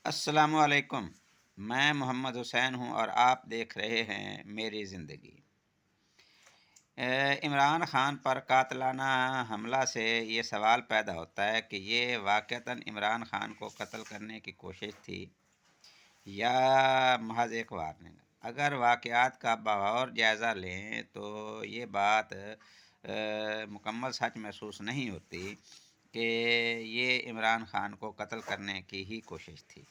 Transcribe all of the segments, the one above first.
السلام علیکم۔ میں محمد حسین ہوں اور آپ دیکھ رہے ہیں میری زندگی۔ عمران خان پر قاتلانہ حملہ سے یہ سوال پیدا ہوتا ہے کہ یہ واقعتاً عمران خان کو قتل کرنے کی کوشش تھی یا محض ایک وارننگ۔ اگر واقعات کا بغور جائزہ لیں تو یہ بات مکمل سچ محسوس نہیں ہوتی کہ یہ عمران خان کو قتل کرنے کی ہی کوشش تھی،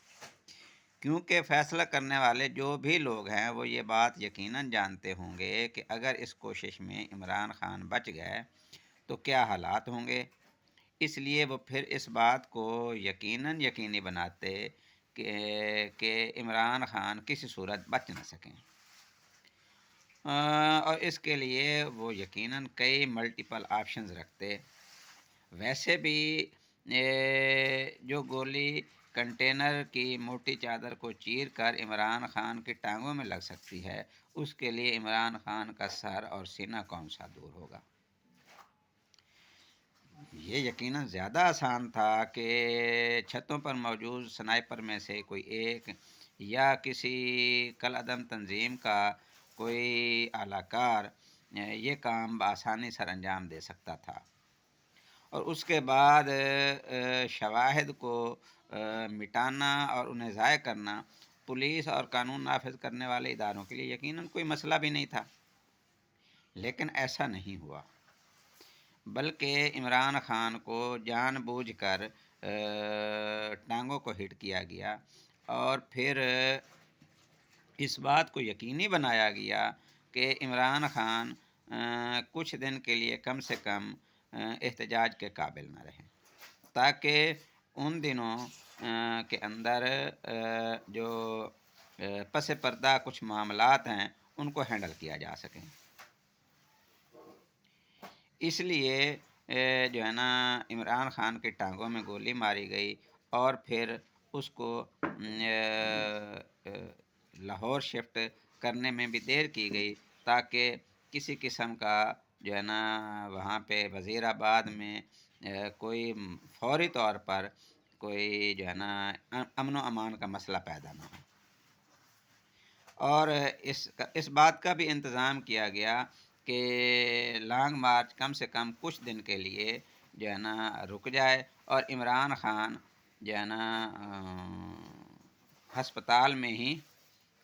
کیونکہ فیصلہ کرنے والے جو بھی لوگ ہیں وہ یہ بات یقیناً جانتے ہوں گے کہ اگر اس کوشش میں عمران خان بچ گئے تو کیا حالات ہوں گے۔ اس لیے وہ پھر اس بات کو یقینی بناتے کہ عمران خان کسی صورت بچ نہ سکیں، اور اس کے لیے وہ یقیناً کئی ملٹیپل آپشنز رکھتے۔ ویسے بھی جو گولی کنٹینر کی موٹی چادر کو چیر کر عمران خان کی ٹانگوں میں لگ سکتی ہے، اس کے لیے عمران خان کا سر اور سینہ کون سا دور ہوگا۔ یہ یقیناً زیادہ آسان تھا کہ چھتوں پر موجود سنائپر میں سے کوئی ایک یا کسی کالعدم تنظیم کا کوئی اعلی کار یہ کام بآسانی سر انجام دے سکتا تھا، اور اس کے بعد شواہد کو مٹانا اور انہیں ضائع کرنا پولیس اور قانون نافذ کرنے والے اداروں کے لیے یقیناً کوئی مسئلہ بھی نہیں تھا۔ لیکن ایسا نہیں ہوا، بلکہ عمران خان کو جان بوجھ کر ٹانگوں کو ہٹ کیا گیا اور پھر اس بات کو یقینی بنایا گیا کہ عمران خان کچھ دن کے لیے کم سے کم احتجاج کے قابل نہ رہیں، تاکہ ان دنوں کے اندر جو پس پردہ کچھ معاملات ہیں ان کو ہینڈل کیا جا سکیں۔ اس لیے جو ہے نا عمران خان کی ٹانگوں میں گولی ماری گئی اور پھر اس کو لاہور شفٹ کرنے میں بھی دیر کی گئی، تاکہ کسی قسم کا جو ہے نا وہاں پہ وزیر آباد میں کوئی فوری طور پر کوئی جو ہے نا امن و امان کا مسئلہ پیدا نہ ہو۔ اور اس بات کا بھی انتظام کیا گیا کہ لانگ مارچ کم سے کم کچھ دن کے لیے جو ہے نا رک جائے اور عمران خان جو ہے نا ہسپتال میں ہی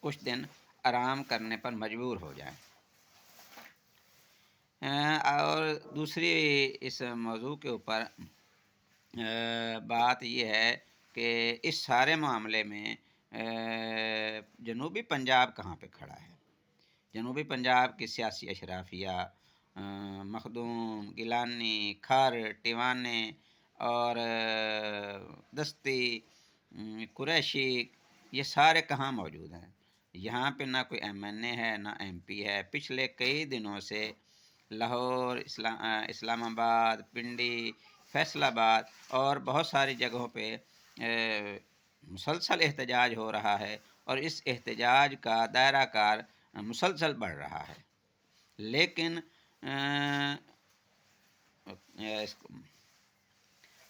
کچھ دن آرام کرنے پر مجبور ہو جائیں۔ اور دوسری اس موضوع کے اوپر بات یہ ہے کہ اس سارے معاملے میں جنوبی پنجاب کہاں پہ کھڑا ہے۔ جنوبی پنجاب کی سیاسی اشرافیہ مخدوم، گیلانی، کھار، ٹیوانے اور دستی، قریشی، یہ سارے کہاں موجود ہیں۔ یہاں پہ نہ کوئی ایم این اے ہے نہ ایم پی ہے۔ پچھلے کئی دنوں سے لاہور، اسلام آباد، پنڈی، فیصل آباد اور بہت ساری جگہوں پہ مسلسل احتجاج ہو رہا ہے، اور اس احتجاج کا دائرہ کار مسلسل بڑھ رہا ہے۔ لیکن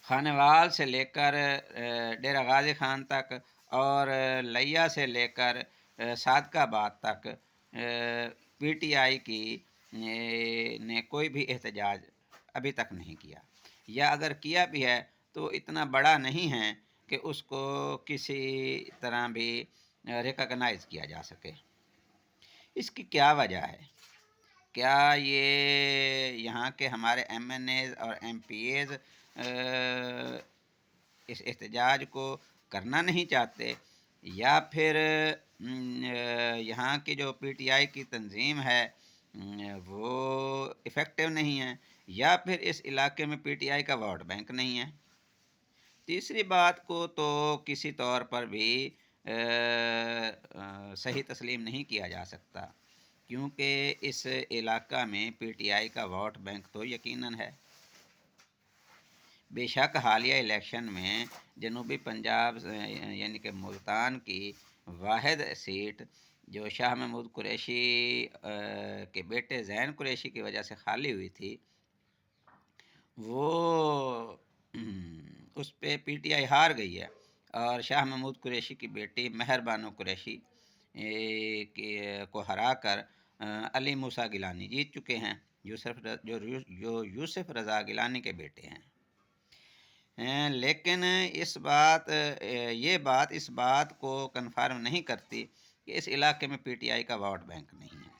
خانوال سے لے کر ڈیرہ غازی خان تک اور لیا سے لے کر صادق آباد تک پی ٹی آئی کی نے کوئی بھی احتجاج ابھی تک نہیں کیا، یا اگر کیا بھی ہے تو اتنا بڑا نہیں ہے کہ اس کو کسی طرح بھی ریکگنائز کیا جا سکے۔ اس کی کیا وجہ ہے؟ کیا یہ یہاں کے ہمارے ایم این ایز اور ایم پی ایز اس احتجاج کو کرنا نہیں چاہتے، یا پھر یہاں کی جو پی ٹی آئی کی تنظیم ہے وہ افیکٹو نہیں ہے، یا پھر اس علاقے میں پی ٹی آئی کا ووٹ بینک نہیں ہے؟ تیسری بات کو تو کسی طور پر بھی صحیح تسلیم نہیں کیا جا سکتا، کیونکہ اس علاقہ میں پی ٹی آئی کا ووٹ بینک تو یقیناً ہے۔ بے شک حالیہ الیکشن میں جنوبی پنجاب یعنی کہ ملتان کی واحد سیٹ جو شاہ محمود قریشی کے بیٹے زین قریشی کی وجہ سے خالی ہوئی تھی، وہ اس پہ پی ٹی آئی ہار گئی ہے، اور شاہ محمود قریشی کی بیٹی مہر بانو قریشی کو ہرا کر علی موسیٰ گیلانی جیت چکے ہیں، جو یوسف رضا گیلانی کے بیٹے ہیں۔ لیکن اس بات کو کنفرم نہیں کرتی کہ اس علاقے میں پی ٹی آئی کا ووٹ بینک نہیں ہے۔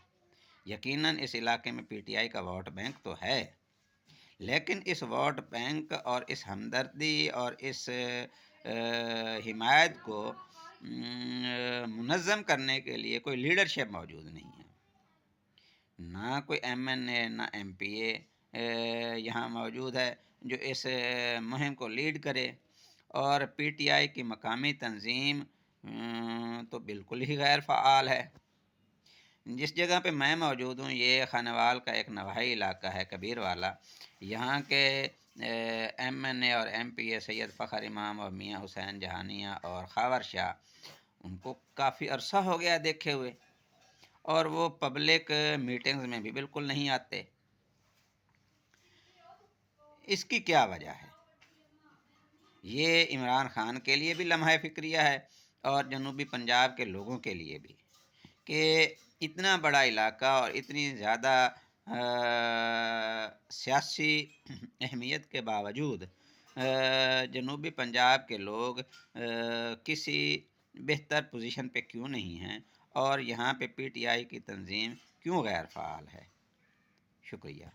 یقیناً اس علاقے میں پی ٹی آئی کا ووٹ بینک تو ہے، لیکن اس ووٹ بینک اور اس ہمدردی اور اس حمایت کو منظم کرنے کے لیے کوئی لیڈرشپ موجود نہیں ہے، نہ کوئی ایم این اے نہ ایم پی اے یہاں موجود ہے جو اس مہم کو لیڈ کرے، اور پی ٹی آئی کی مقامی تنظیم تو بالکل ہی غیر فعال ہے۔ جس جگہ پہ میں موجود ہوں یہ خانوال کا ایک نواحی علاقہ ہے کبیر والا، یہاں کے ایم این اے اور ایم پی اے سید فخر امام اور میاں حسین جہانیہ اور خاور شاہ ان کو کافی عرصہ ہو گیا دیکھے ہوئے، اور وہ پبلک میٹنگز میں بھی بالکل نہیں آتے۔ اس کی کیا وجہ ہے؟ یہ عمران خان کے لیے بھی لمحہ فکریہ ہے اور جنوبی پنجاب کے لوگوں کے لیے بھی، کہ اتنا بڑا علاقہ اور اتنی زیادہ سیاسی اہمیت کے باوجود جنوبی پنجاب کے لوگ کسی بہتر پوزیشن پہ کیوں نہیں ہیں، اور یہاں پہ پی ٹی آئی کی تنظیم کیوں غیر فعال ہے؟ شکریہ۔